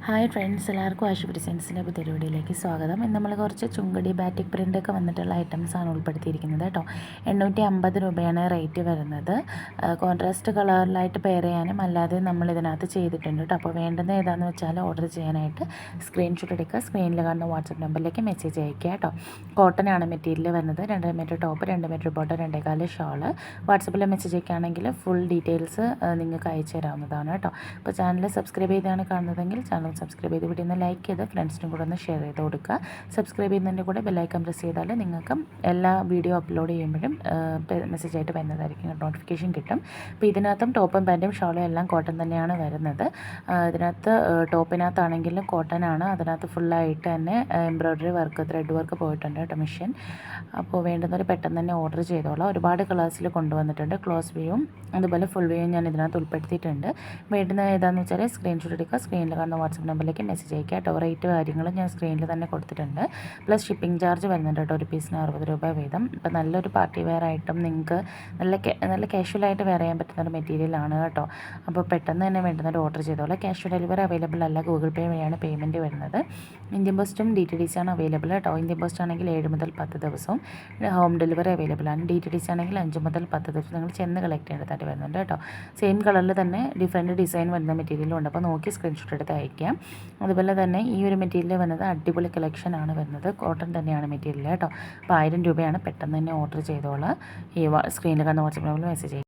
Hi friends, എല്ലാവർക്കും ആശുപത്രി സെൻസിൻ്റെ പുതിയ വീഡിയോയിലേക്ക് സ്വാഗതം. ഇന്ന് നമ്മൾ കുറച്ച് ചുങ്കടി ബാറ്റിക് പ്രിൻ്റൊക്കെ വന്നിട്ടുള്ള ഐറ്റംസാണ് ഉൾപ്പെടുത്തിയിരിക്കുന്നത് കേട്ടോ. 850 രൂപയാണ് റേറ്റ് വരുന്നത്. കോൺട്രാസ്റ്റ് കളറിലായിട്ട് പെയർ ചെയ്യാനും അല്ലാതെ നമ്മൾ ഇതിനകത്ത് ചെയ്തിട്ടുണ്ട് കേട്ടോ. അപ്പോൾ വേണ്ടുന്ന ഏതാണെന്ന് വെച്ചാൽ ഓർഡർ ചെയ്യാനായിട്ട് സ്ക്രീൻഷോട്ട് എടുക്കുക, സ്ക്രീനിൽ കാണുന്ന വാട്സപ്പ് നമ്പറിലേക്ക് മെസ്സേജ് അയക്കുക കേട്ടോ. കോട്ടൺ ആണ് മെറ്റീരിയൽ വരുന്നത്. 2 metre top, 2 metre bottom, 2.25 shawl. വാട്സപ്പിൽ മെസ്സേജ് അയക്കുകയാണെങ്കിൽ ഫുൾ ഡീറ്റെയിൽസ് നിങ്ങൾക്ക് അയച്ചു തരാവുന്നതാണ് കേട്ടോ. അപ്പോൾ ചാനൽ സബ്സ്ക്രൈബ് ചെയ്താണ് കാണുന്നതെങ്കിൽ ചാനൽ സബ്സ്ക്രൈബ് ചെയ്ത് വീഡിയോ ഒന്ന് ലൈക്ക് ചെയ്ത് ഫ്രണ്ട്സിനും കൂടെ ഒന്ന് ഷെയർ ചെയ്ത് കൊടുക്കുക. സബ്സ്ക്രൈബ് ചെയ്യുന്നതിൻ്റെ കൂടെ ബെല്ലൈക്കൺ പ്രസ് ചെയ്താൽ നിങ്ങൾക്ക് എല്ലാ വീഡിയോ അപ്ലോഡ് ചെയ്യുമ്പോഴും മെസ്സേജ് ആയിട്ട് വരുന്നതായിരിക്കും, നോട്ടിഫിക്കേഷൻ കിട്ടും. അപ്പോൾ ഇതിനകത്തും ടോപ്പും പാൻറ്റും ഷോളും എല്ലാം കോട്ടൺ തന്നെയാണ് വരുന്നത്. ഇതിനകത്ത് ടോപ്പിനകത്താണെങ്കിലും കോട്ടൺ ആണ്. അതിനകത്ത് ഫുള്ളായിട്ട് തന്നെ എംബ്രോയ്ഡറി വർക്ക്, ത്രെഡ് വർക്ക് പോയിട്ടുണ്ട് കേട്ടോ, മെഷീൻ. അപ്പോൾ വേണ്ടുന്നവർ പെട്ടെന്ന് തന്നെ ഓർഡർ ചെയ്തോളാം. ഒരുപാട് കളേഴ്സിൽ കൊണ്ടുവന്നിട്ടുണ്ട്. ക്ലോസ് വ്യൂവും അതുപോലെ ഫുൾ വ്യൂവും ഞാൻ ഇതിനകത്ത് ഉൾപ്പെടുത്തിയിട്ടുണ്ട്. വേണ്ടുന്ന ഏതാണെന്ന് വെച്ചാൽ സ്ക്രീൻഷോട്ട് എടുക്കുക, സ്ക്രീനിൽ കാണുന്ന വാട്സപ്പ് നമ്പറിലേക്ക് മെസ്സേജ് അയക്കുക കേട്ടോ. റേറ്റ് കാര്യങ്ങൾ ഞാൻ സ്ക്രീനിൽ തന്നെ കൊടുത്തിട്ടുണ്ട്. പ്ലസ് ഷിപ്പിംഗ് ചാർജ് വരുന്നുണ്ട് കേട്ടോ, ഒരു പീസിന് 60 രൂപ വീതം. ഇപ്പോൾ നല്ലൊരു പാർട്ടി വെയർ ആയിട്ടും നിങ്ങൾക്ക് നല്ല കാഷ്വലായിട്ട് വെയർ ചെയ്യാൻ പറ്റുന്ന ഒരു മെറ്റീരിയലാണ് കേട്ടോ. അപ്പോൾ പെട്ടെന്ന് തന്നെ വേണ്ടുന്നൊരു ഓർഡർ ചെയ്തോളാം. ക്യാഷ് ഓൺ ഡെലിവറി അവൈലബിൾ അല്ല, ഗൂഗിൾ പേ വഴിയാണ് പേയ്മെൻറ്റ് വരുന്നത്. ഇന്ത്യൻ പോസ്റ്റും DTDC ആണ് അവൈലബിൾ കേട്ടോ. ഇന്ത്യൻ പോസ്റ്റ് ആണെങ്കിൽ 7 മുതൽ 10 ദിവസവും ഹോം ഡെലിവറി അവൈലബിൾ ആണ്. DTDC ആണെങ്കിൽ 5 മുതൽ 10 ദിവസം നിങ്ങൾ ചെന്ന് കളക്ട് ചെയ്യേണ്ടതായിട്ട് വരുന്നുണ്ട് കേട്ടോ. സെയിം കളറിൽ തന്നെ ഡിഫറെൻറ്റ് ഡിസൈൻ വരുന്ന മെറ്റീരിയലും ഉണ്ട്. അപ്പോൾ നോക്കി സ്ക്രീൻഷോട്ട് എടുത്ത് അയക്കാം. അതുപോലെ തന്നെ ഈ ഒരു മെറ്റീരിയൽ വന്നത് അടിപൊളി കളക്ഷൻ ആണ് വരുന്നത്. കോട്ടൺ തന്നെയാണ് മെറ്റീരിയൽ കേട്ടോ. അപ്പോൾ 1000 രൂപയാണ്. പെട്ടെന്ന് തന്നെ ഓർഡർ ചെയ്തോളാം. ഈ സ്ക്രീനിൽ കാണുന്ന വാട്സപ്പ് നമ്പറിൽ മെസ്സേജ് ചെയ്യും.